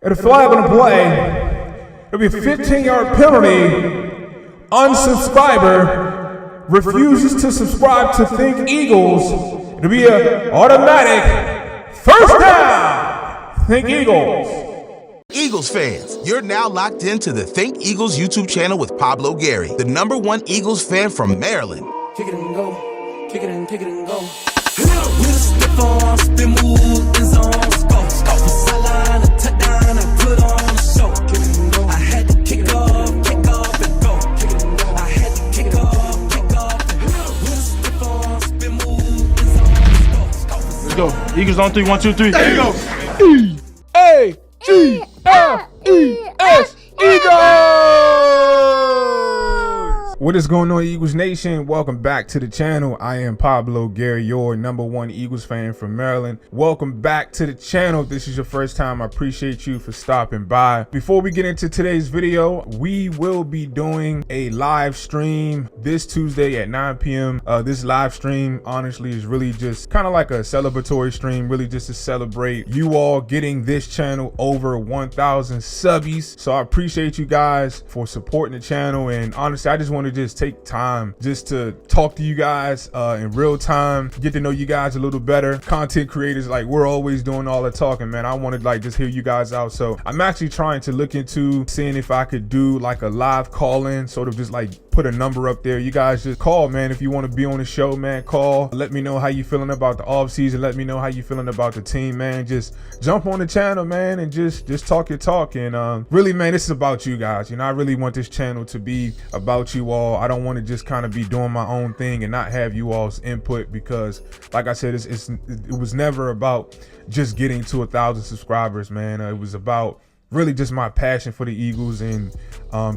And a flag on the play. It'll be a 15-yard penalty. Unsubscriber refuses to subscribe to Think Eagles. It'll be an automatic first down. Think Eagles. Eagles fans, you're now locked into the Think Eagles YouTube channel with Pablo Gary, the #1 Eagles fan from Maryland. Kick it and go, kick it and go. With a stiff arm, spin move, in zone, go. Sideline, a touchdown, I put on a show. Kick it and go. I had to kick off and go. Kick it and go. I had to kick off and go. With a stiff arm, spin move, in zone, go. Let's go. Eagles on 3, 1, 2, 3. There you go. E-A-G-L-E-S, Eagles! What is going on, Eagles Nation? Welcome back to the channel. I am Pablo Gary, your #1 Eagles fan from Maryland. Welcome back to the channel. If this is your first time, I appreciate you for stopping by. Before we get into today's video, we will be doing a live stream this Tuesday at 9 p.m. This live stream, honestly, is really just kind of like a celebratory stream, really just to celebrate you all getting this channel over 1,000 subbies. So I appreciate you guys for supporting the channel, and honestly, I just want to just take time just to talk to you guys in real time, get to know you guys a little better. Content creators, like, we're always doing all the talking, man. I want to like just hear you guys out. So I'm actually trying to look into seeing if I could do like a live call-in, sort of just like put a number up there. You guys just call, man. If you want to be on the show, man, call. Let me know how you feeling about the off season. Let me know how you feeling about the team, man. Just jump on the channel, man, and just talk your talk. And really, man, this is about you guys. You know, I really want this channel to be about you all. I don't want to just kind of be doing my own thing and not have you all's input, because like I said, it was never about just getting to 1,000 subscribers, man. It was about really just my passion for the Eagles and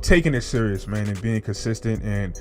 taking it serious, man, and being consistent. And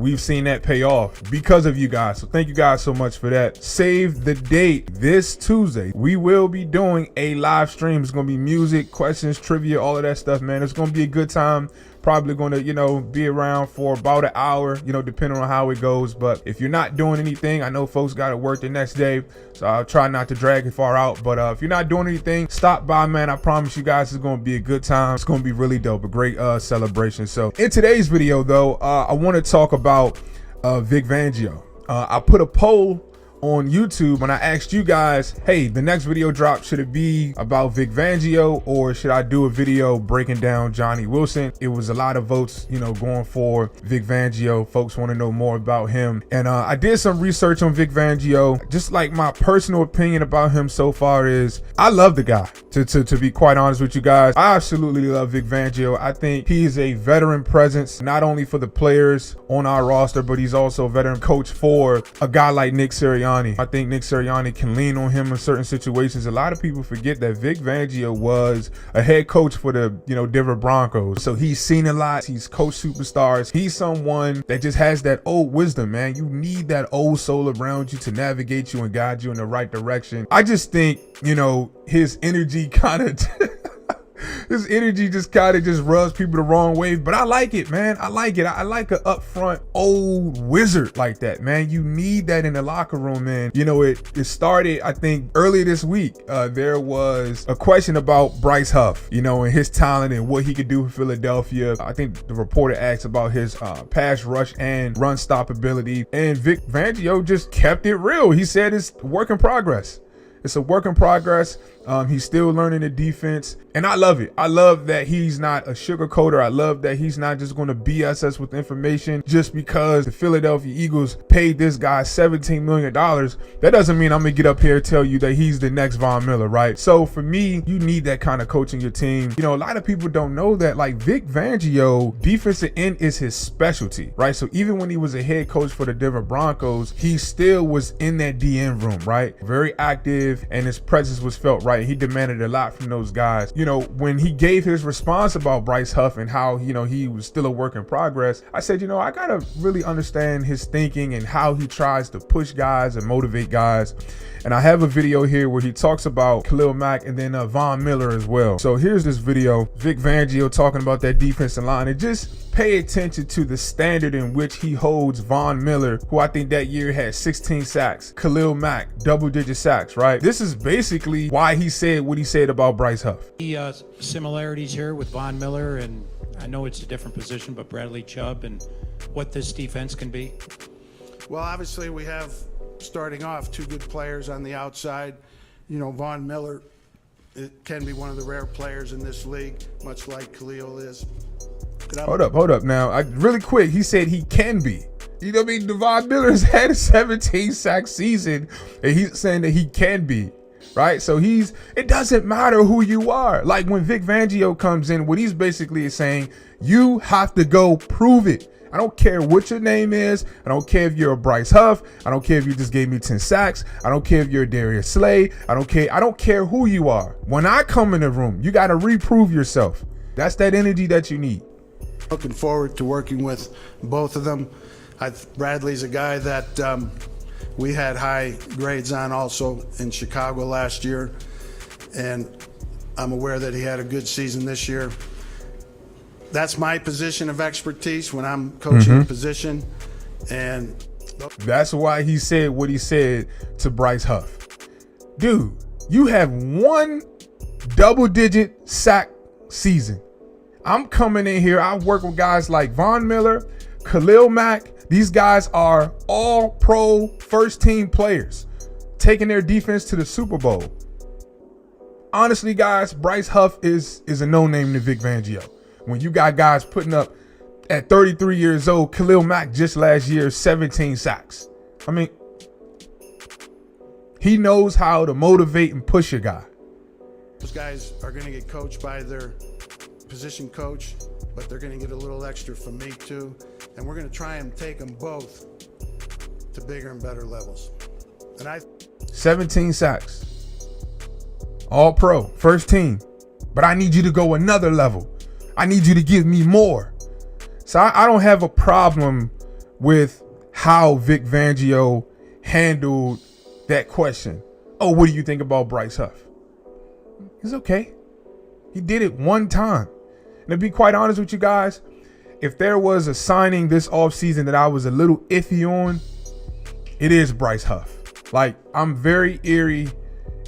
we've seen that pay off because of you guys. So thank you guys so much for that. Save the date. This Tuesday, we will be doing a live stream. It's going to be music, questions, trivia, all of that stuff, man. It's going to be a good time. Probably going to, you know, be around for about an hour, you know, depending on how it goes. But if you're not doing anything, I know folks got to work the next day, so I'll try not to drag it far out. But if you're not doing anything, stop by, man. I promise you guys it's going to be a good time. It's going to be really dope, a great celebration. So in today's video, though, I want to talk about Vic Fangio. I put a poll on YouTube and I asked you guys, hey, the next video drop, should it be about Vic Fangio or should I do a video breaking down Johnny Wilson? It was a lot of votes, you know, going for Vic Fangio. Folks want to know more about him, and I did some research on Vic Fangio. Just like my personal opinion about him so far is, I love the guy. To be quite honest with you guys, I absolutely love Vic Fangio. I think he is a veteran presence, not only for the players on our roster, but he's also a veteran coach for a guy like Nick Sirianni. I think Nick Sirianni can lean on him in certain situations. A lot of people forget that Vic Fangio was a head coach for the, you know, Denver Broncos. So he's seen a lot. He's coached superstars. He's someone that just has that old wisdom, man. You need that old soul around you to navigate you and guide you in the right direction. I just think, you know, his energy kind of his energy just kind of just rubs people the wrong way, but I like it, man. I like it. I like an upfront old wizard like that, man. You need that in the locker room, man. You know, it started, I think, earlier this week. There was a question about Bryce Huff, you know, and his talent and what he could do for Philadelphia. I think the reporter asked about his pass rush and run stop ability, and Vic Fangio just kept it real. He said it's a work in progress. It's a work in progress. He's still learning the defense, and I love it. I love that he's not a sugarcoater. I love that he's not just going to BS us with information just because the Philadelphia Eagles paid this guy $17 million. That doesn't mean I'm going to get up here and tell you that he's the next Von Miller, right? So for me, you need that kind of coaching your team. You know, a lot of people don't know that, like, Vic Fangio, defensive end is his specialty, right? So even when he was a head coach for the Denver Broncos, he still was in that DM room, right? Very active, and his presence was felt, right? He demanded a lot from those guys. You know, when he gave his response about Bryce Huff and how, you know, he was still a work in progress, I said, you know, I gotta really understand his thinking and how he tries to push guys and motivate guys. And I have a video here where he talks about Khalil Mack and then Von Miller as well. So here's this video, Vic Fangio talking about that defensive line, and just pay attention to the standard in which he holds Von Miller, who I think that year had 16 sacks, Khalil Mack, double-digit sacks, right? This is basically why he he said what he said about Bryce Huff. The similarities here with Von Miller, and I know it's a different position, but Bradley Chubb and what this defense can be. Well, obviously we have, starting off, two good players on the outside. You know, Von Miller, it can be one of the rare players in this league, much like Khalil is. Hold up. Now, really quick, he said he can be. You know what I mean? Von Miller's had a 17-sack season, and he's saying that he can be, right? So it doesn't matter who you are. Like when Vic Fangio comes in, what he's basically saying, you have to go prove it. I don't care what your name is. I don't care if you're a Bryce Huff. I don't care if you just gave me 10 sacks. I don't care if you're a Darius Slay. I don't care who you are. When I come in the room, you got to reprove yourself. That's that energy that you need. Looking forward to working with both of them. Bradley's a guy that we had high grades on also in Chicago last year, and I'm aware that he had a good season this year. That's my position of expertise when I'm coaching a position, and that's why he said what he said to Bryce Huff. Dude, you have one double-digit sack season. I'm coming in here, I work with guys like Von Miller, Khalil Mack. These guys are all pro first team players taking their defense to the Super Bowl. Honestly, guys, Bryce Huff is a no-name to Vic Fangio. When you got guys putting up at 33 years old, Khalil Mack just last year, 17 sacks. I mean, he knows how to motivate and push a guy. Those guys are going to get coached by their position coach, but they're going to get a little extra from me too. And we're going to try and take them both to bigger and better levels. And 17 sacks. All pro, first team. But I need you to go another level. I need you to give me more. So I don't have a problem with how Vic Fangio handled that question. Oh, what do you think about Bryce Huff? It's okay. He did it one time. And to be quite honest with you guys, if there was a signing this offseason that I was a little iffy on, it is Bryce Huff. Like, I'm very eerie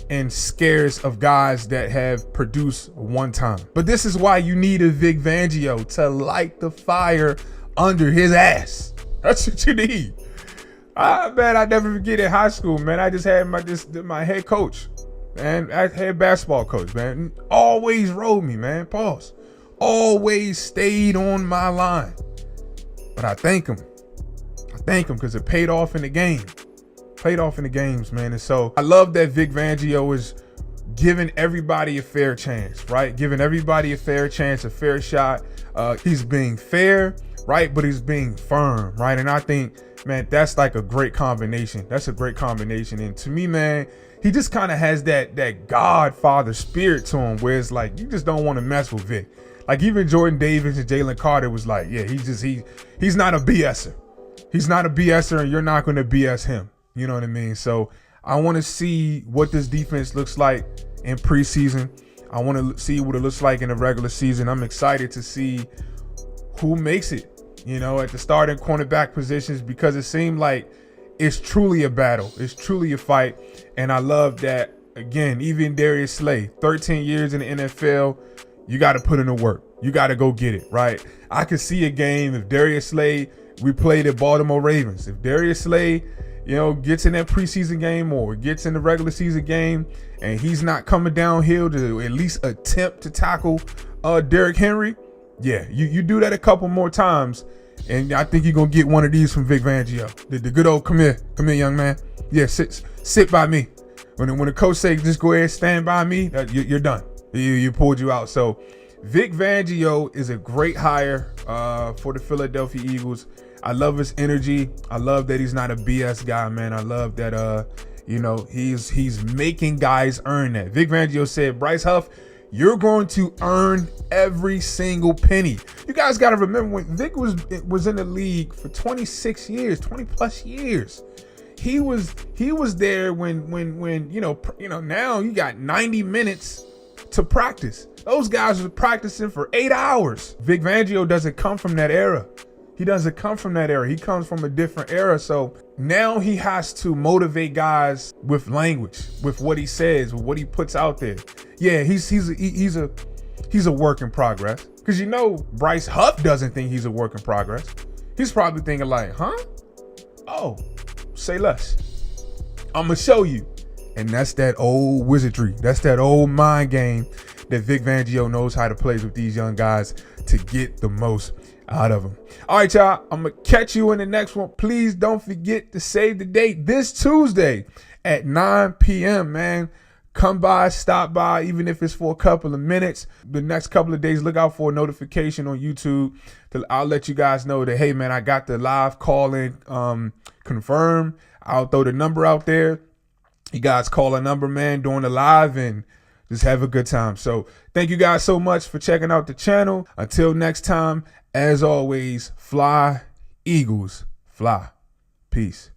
and scarce of guys that have produced one time. But this is why you need a Vic Fangio to light the fire under his ass. That's what you need. Man, I never forget in high school, man. I just had my head coach, and I had basketball coach, man. Always rode me, man. Pause. Always stayed on my line. But I thank him. Because it paid off in the game. Paid off in the games, man. And so I love that Vic Fangio is giving everybody a fair chance, right? Giving everybody a fair chance, a fair shot. He's being fair, right? But he's being firm, right? And I think, man, that's like a great combination. That's a great combination. And to me, man, he just kind of has that Godfather spirit to him, where it's like you just don't want to mess with Vic. Like even Jordan Davis and Jalen Carter was like, yeah, he's not a BSer. He's not a BSer, and you're not going to BS him. You know what I mean? So I want to see what this defense looks like in preseason. I want to see what it looks like in the regular season. I'm excited to see who makes it, you know, at the starting cornerback positions, because it seemed like it's truly a battle. It's truly a fight. And I love that, again, even Darius Slay, 13 years in the NFL, you got to put in the work. You got to go get it, right? I could see a game if Darius Slay, we played at Baltimore Ravens. If Darius Slay, you know, gets in that preseason game or gets in the regular season game and he's not coming downhill to at least attempt to tackle Derrick Henry, yeah, you do that a couple more times, and I think you're going to get one of these from Vic Fangio. The good old, come here, young man. Yeah, sit by me. When the coach says, just go ahead, stand by me, you're done. You pulled you out. So Vic Fangio is a great hire for the Philadelphia Eagles. I love his energy. I love that he's not a BS guy, man. I love that, you know, he's making guys earn that. Vic Fangio said, Bryce Huff, you're going to earn every single penny. You guys got to remember when Vic was in the league for 26 years, 20 plus years. He was there when you know now you got 90 minutes to practice. Those guys were practicing for 8 hours. Vic Fangio doesn't come from that era. He doesn't come from that era. He comes from a different era. So Now he has to motivate guys with language, with what he says, with what he puts out there. Yeah, he's a work in progress. Because you know Bryce Huff doesn't think he's a work in progress. He's probably thinking like, huh? Oh, say less. I'ma show you. And that's that old wizardry. That's that old mind game that Vic Fangio knows how to play with these young guys to get the most out of them. All right, y'all. I'm going to catch you in the next one. Please don't forget to save the date this Tuesday at 9 p.m., man. Come by, stop by, even if it's for a couple of minutes. The next couple of days, look out for a notification on YouTube. I'll let you guys know that, hey, man, I got the live call-in confirmed. I'll throw the number out there. You guys call a number, man, during the live and just have a good time. So thank you guys so much for checking out the channel. Until next time, as always, fly, Eagles, fly. Peace.